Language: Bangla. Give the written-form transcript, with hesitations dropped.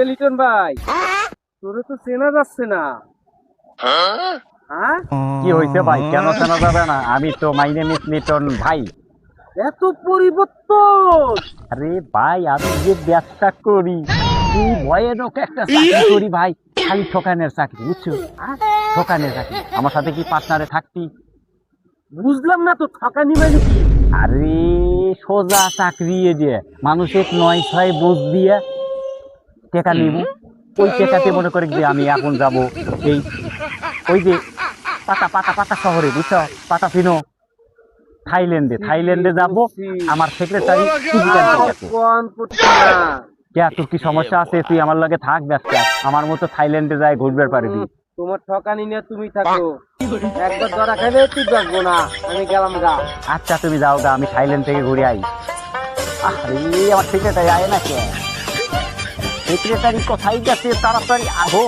লিটন ভাই, তোরে তো চেনা যাচ্ছে না। হ্যাঁ, কি হয়েছে ভাই? কেন চেনা যাবে না? আমি তো মাই নেম ইজ লিটন ভাই। এত পরিবর্তন! আরে ভাই, আমি যে ব্যবসা করি এই ভয়ানক একটা চাকরি করি ভাই, খালি ঠকানের চাকরি, বুঝছো? ঠকানের চাকরি। আমার সাথে কি পার্টনারে থাকতি? বুঝলাম না তো, ঠকানি মানে কি? আরে সোজা চাকরি এ যে মানুষের ৯-৬ বুঝ দিয়ে টাকা নিব। ওই টাকাতে মনে করে যে আমি এখন যাব এই ওই যে পাতা পাতা পাতা শহরে, বুঝছো? পাতা ফিনো থাইল্যান্ডে যাব। আমার সেক্রেটারি কোন করছে না? কে, তোর কি সমস্যা আছে? তুই আমার লগে থাক, ব্যস্ত আমার মতো থাইল্যান্ডে যায় ঘুরবে পারবি। তোমার ঠকানি নিয়ে তুমি থাকো, একবার ধরা খাইলে তুই বাঁচবো না। আমি গেলাম গা। আচ্ছা তুমি যাও গা, আমি থাইল্যান্ড থেকে ঘুরে আই। আরে আমার সেক্রেটারি আয় না কে? সেক্রেটারি কোথায় গেছে? তাড়াতাড়ি আহো।